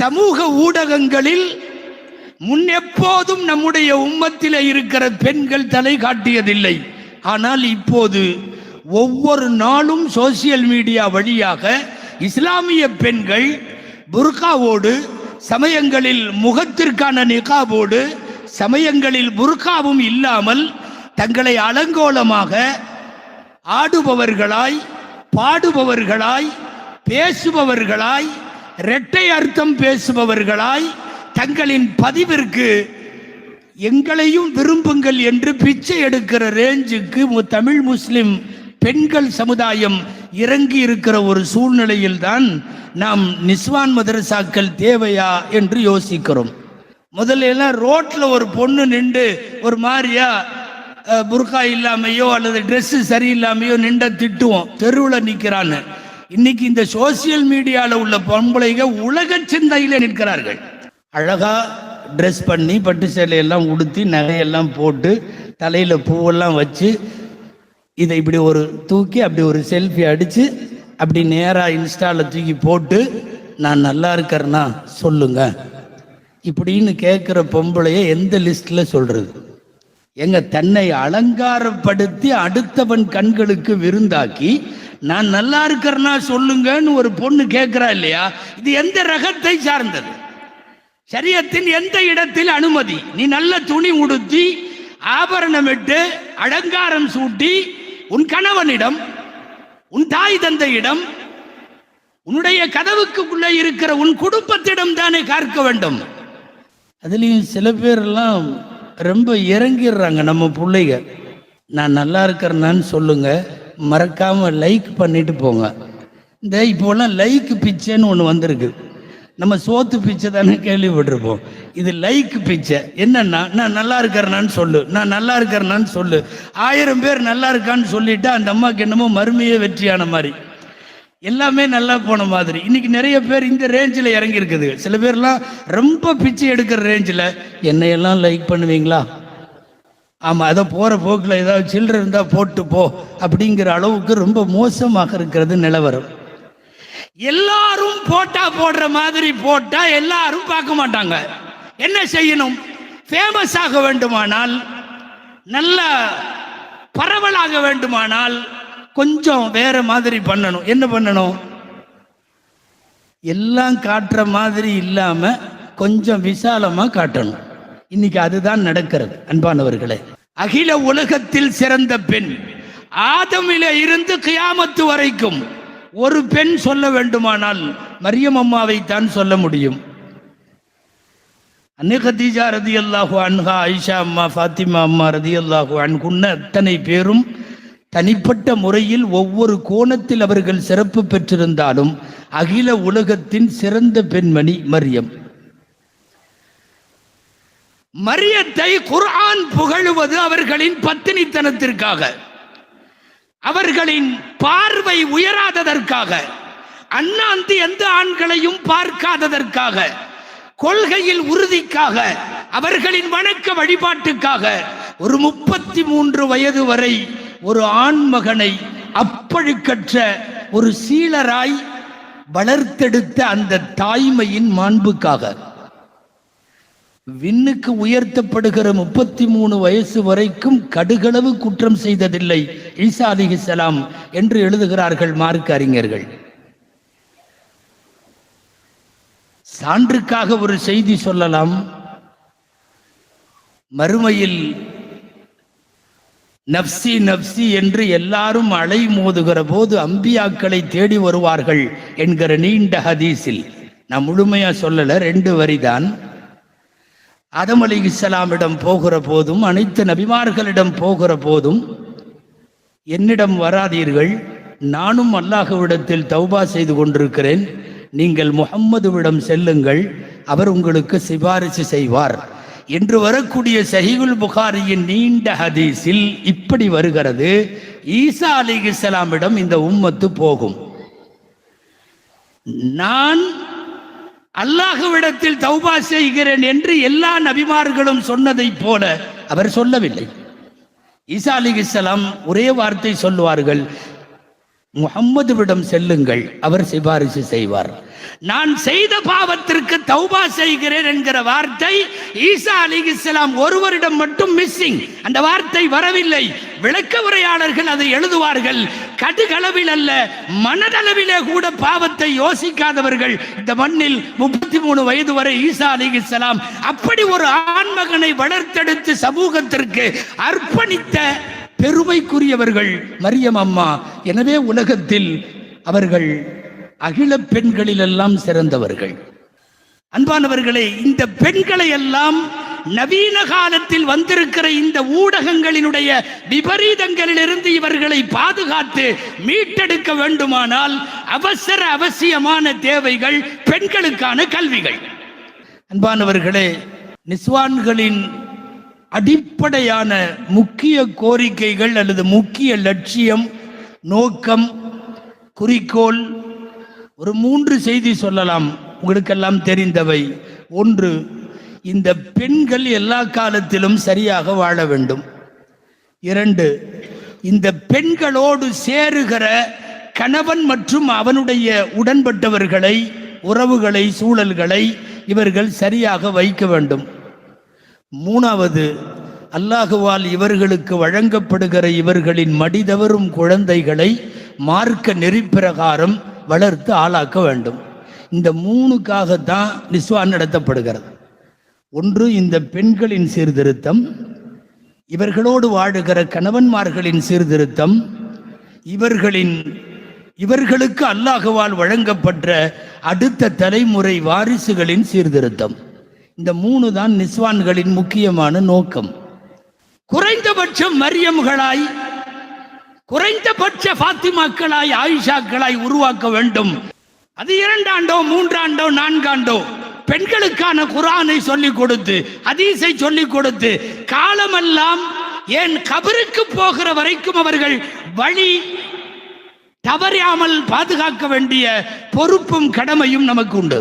சமூக ஊடகங்களில் முன்னெப்போதும் நம்முடைய உம்மத்திலே இருக்கிற பெண்கள் தலை காட்டியதில்லை. ஆனால் இப்போது ஒவ்வொரு நாளும் சோசியல் மீடியா வழியாக இஸ்லாமிய பெண்கள் புர்காவோடு, சமயங்களில் முகத்திற்கான நிகாபோடு, சமயங்களில் புர்காவும் இல்லாமல் தங்களை அலங்கோலமாக ஆடுபவர்களாய், பாடுபவர்களாய், பேசுபவர்களாய், இரட்டை அர்த்தம் பேசுபவர்களாய், தங்களின் பதிவிற்கு எங்களையும் விரும்புங்கள் என்று பிச்சை எடுக்கிற ரேஞ்சுக்கு தமிழ் முஸ்லிம் பெண்கள் சமுதாயம் இறங்கி இருக்கிற ஒரு சூழ்நிலையில் தான் நாம் நிஸ்வான் மதரசாக்கள் தேவையா என்று யோசிக்கிறோம். முதல்ல எல்லாம் ரோட்ல ஒரு பொண்ணு நின்று ஒரு மாதிரியா புர்கா இல்லாமையோ அல்லது ட்ரெஸ் சரியில்லாமையோ நின்ற திட்டுவோம், தெருவில் நிற்கிறான்னு. இன்னைக்கு இந்த சோசியல் மீடியாவில் உள்ள பொம்பளைங்க உலக சிந்தையில நிற்கிறார்கள். அழகா ட்ரெஸ் பண்ணி பட்டு சேலையெல்லாம் உடுத்தி நகையெல்லாம் போட்டு தலையில் பூவெல்லாம் வச்சு இதை இப்படி ஒரு தூக்கி அப்படி ஒரு செல்ஃபி அடித்து அப்படி நேராக இன்ஸ்டாவில் தூக்கி போட்டு நான் நல்லா இருக்கிறேன்னா சொல்லுங்க இப்படின்னு கேட்குற பொம்பளைய எந்த லிஸ்ட்டில் சொல்கிறது? எங்க தன்னை அலங்காரப்படுத்தி அடுத்தவன் கண்களுக்கு விருந்தாக்கி நான் நல்லா இருக்கிறேன்னா சொல்லுங்கன்னு ஒரு பொண்ணு கேட்கிறா இல்லையா? இது எந்த ரகத்தை சார்ந்தது? ஷரியத்தின் எந்த இடத்தில் அனுமதி? நீ நல்ல துணி உடுத்தி ஆபரணம் விட்டு அலங்காரம் சூட்டி உன் கணவனிடம், உன் தாய் தந்தையிடம், உன்னுடைய கதவுக்குள்ளே இருக்கிற உன் குடும்பத்திடம் தானே பார்க்க வேண்டும். அதுலேயும் சில பேரெல்லாம் ரொம்ப இறங்கிடுறாங்க. நம்ம பிள்ளைங்க நான் நல்லா இருக்கிறேன்னு சொல்லுங்க, மறக்காம லைக் பண்ணிட்டு போங்க. இந்த இப்போலாம் லைக் பிச்சைன்னு ஒன்று வந்திருக்கு. நம்ம சோத்து பிச்சை தானே கேள்விப்பட்டிருப்போம். இது லைக் பிச்சை. என்னன்னா, நான் நல்லா இருக்கிறேன்னு சொல்லு, நான் நல்லா இருக்கிறேன்னு சொல்லு. 1000 பேர் நல்லா இருக்கான்னு சொல்லிட்டு அந்த அம்மாவுக்கு என்னமோ மறுமையே வெற்றியான மாதிரி, எல்லாமே நல்லா போன மாதிரி. இன்னைக்கு நிறைய பேர் இந்த ரேஞ்சில் இறங்கி இருக்குது. சில பேர்லாம் ரொம்ப பிச்சை எடுக்கிற ரேஞ்சில் என்னையெல்லாம் லைக் பண்ணுவீங்களா? ஆமாம், அதை போகிற போக்கில் ஏதாவது சில்லறை இருந்தால் போட்டு போ அப்படிங்கிற அளவுக்கு ரொம்ப மோசமாக இருக்கிறது நிலவரம். எல்லாரும் போட்டா போடுற மாதிரி போட்டா எல்லாரும் பார்க்க மாட்டாங்க. என்ன செய்யணும்? ஃபேமஸ் ஆக வேண்டுமானால், நல்ல பரவலாக வேண்டுமானால் கொஞ்சம் வேற மாதிரி பண்ணணும். என்ன பண்ணணும்? எல்லாம் காட்டுற மாதிரி இல்லாம கொஞ்சம் விசாலமா காட்டணும். இன்னைக்கு அதுதான் நடக்கிறது. அன்பானவர்களே, அகில உலகத்தில் சிறந்த பெண் ஆதமில இருந்து கியாமத்து வரைக்கும் ஒரு பெண் சொல்ல வேண்டுமானால் மரியம் அம்மாவை தான் சொல்ல முடியும். அன்னை கதீஜா ரதியல்லாஹு அன்ஹா, ஆயிஷா அம்மா, ஃபாத்திமா அம்மா ரதியல்லாஹு அன்ஹுன்ன அத்தனை பேரும் தனிப்பட்ட முறையில் ஒவ்வொரு கோணத்தில் அவர்கள் சிறப்பு பெற்றிருந்தாலும் அகில உலகத்தின் சிறந்த பெண்மணி மரியம். மரியத்தை குர்ஆன் புகழுவது அவர்களின் பத்தினித்தனத்திற்காக, அவர்களின் பார்வை உயராததற்காக, அண்ணாந்து எந்த ஆண்களையும் பார்க்காததற்காக, கொள்கையில் உறுதிக்காக, அவர்களின் வணக்க வழிபாட்டுக்காக ஒரு 33 வயது வரை ஒரு ஆண் மகனை அப்பழுக்கற்ற ஒரு சீலராய் வளர்த்தெடுத்த அந்த தாய்மையின் மாண்புக்காக, விண்ணுக்கு உயர்த்தப்படுகிற 33 வயசு வரைக்கும் கடுகளவு குற்றம் செய்ததில்லை ஈசா அலைஹிஸ்ஸலாம் என்று எழுதுகிறார்கள் மார்க்க அறிஞர்கள். சான்றுக்காக ஒரு செய்தி சொல்லலாம். மறுமையில் நப்சி நப்சி என்று எல்லாரும் அலை மோதுகிற போது அம்பியாக்களை தேடி வருவார்கள் என்கிற நீண்ட ஹதீஸில், நான் முழுமையா சொல்லல, 2 வரிதான். ஆதம் அலைஹிஸ்ஸலாமிடம் போகிற போதும், அனைத்து நபிமார்களிடம் போகிற போதும், என்னிடம் வராதீர்கள், நானும் அல்லாஹ்விடத்தில் தௌபா செய்து கொண்டிருக்கிறேன், நீங்கள் முஹம்மதுவிடம் செல்லுங்கள், அவர் உங்களுக்கு சிபாரிசு செய்வார் என்று வரக்கூடிய சஹீஹுல் புகாரியின் நீண்ட ஹதீஸில் இப்படி வருகிறது. ஈசா அலைஹிஸ்ஸலாமிடம் இந்த உம்மத்து போகும். நான் அல்லாஹ்விடத்தில் தௌபா செய்கிறேன் என்று எல்லா நபிமார்களும் சொன்னதை போல அவர் சொல்லவில்லை. ஈசா அலைஹிஸ்ஸலாம் ஒரே வார்த்தை சொல்லுவார்கள், முஹம்மதுவிடம் செல்லுங்கள், அவர் சிபாரிசு செய்வார். நான் செய்த பாவத்திற்கு தௌபா செய்கிறேன் என்கிற வார்த்தை ஈசா அலைஹிஸ்ஸலாம் ஒருவரிடம் மட்டும் மிஸ்ஸிங். அந்த வார்த்தை வரவில்லை. விளக்க உரையாளர்கள் அதை எழுதுவார்கள். கடுகளவில் அல்ல, மனதளவிலே கூட பாவத்தை யோசிக்காதவர்கள் இந்த மண்ணில் 33 வயது வரை ஈசா அலைஹிஸ்ஸலாம் அப்படி ஒரு ஆண்மகனை வளர்த்தெடுத்து சமூகத்திற்கு அர்ப்பணித்த பெருமைக்குரியவர்கள் மரியம் அம்மா. எனவே உலகத்தில் அவர்கள் அகில பெண்களிலெல்லாம் சிறந்தவர்கள். அன்பானவர்களே, இந்த பெண்களை எல்லாம் நவீன காலத்தில் வந்திருக்கிற இந்த ஊடகங்களினுடைய விபரீதங்களிலிருந்து இவர்களை பாதுகாத்து மீட்டெடுக்க வேண்டுமானால் அவசியமான தேவைகள் பெண்களுக்கான கல்விகள். அன்பானவர்களே, நிஸ்வான்களின் அடிப்படையான முக்கிய கோரிக்கைகள் அல்லது முக்கிய லட்சியம், நோக்கம், குறிக்கோள் ஒரு 3 செய்தி சொல்லலாம், உங்களுக்கெல்லாம் தெரிந்தவை. 1, இந்த பெண்கள் எல்லா காலத்திலும் சரியாக வாழ வேண்டும். 2, இந்த பெண்களோடு சேருகிற கணவன் மற்றும் அவனுடைய உடன்பட்டவர்களை, உறவுகளை, சூழல்களை இவர்கள் சரியாக வைக்க வேண்டும். 3வது, அல்லாஹுவால் இவர்களுக்கு வழங்கப்படுகிற இவர்களின் மடிதவரும் குழந்தைகளை மார்க்க நெறிப்பிரகாரம் வளர்த்து ஆளாக்க வேண்டும். இந்த 3க்காகத்தான் நிஸ்வான் நடத்தப்படுகிறது. 1, இந்த பெண்களின் சீர்திருத்தம், இவர்களோடு வாழுகிற கணவன்மார்களின் சீர்திருத்தம், இவர்களுக்கு அல்லாஹுவால் வழங்கப்பட்ட அடுத்த தலைமுறை வாரிசுகளின் சீர்திருத்தம். இந்த 3 தான் நிஸ்வான்களின் முக்கியமான நோக்கம். குறைந்தபட்சம் மரியம்களாய், குறைந்தபட்ச ஃபாத்திமாக்களாய், ஆயிஷாக்களாய் உருவாக்க வேண்டும். அது 2 ஆண்டோ 3 ஆண்டோ 4 ஆண்டோ பெண்களுக்கான குர்ஆனை சொல்லிக் கொடுத்து, ஹதீஸை சொல்லிக் கொடுத்து, காலமெல்லாம் ஏன் கபருக்கு போகிற வரைக்கும் அவர்கள் வழி தவறாமல் பாதுகாக்க வேண்டிய பொறுப்பும் கடமையும் நமக்கு உண்டு.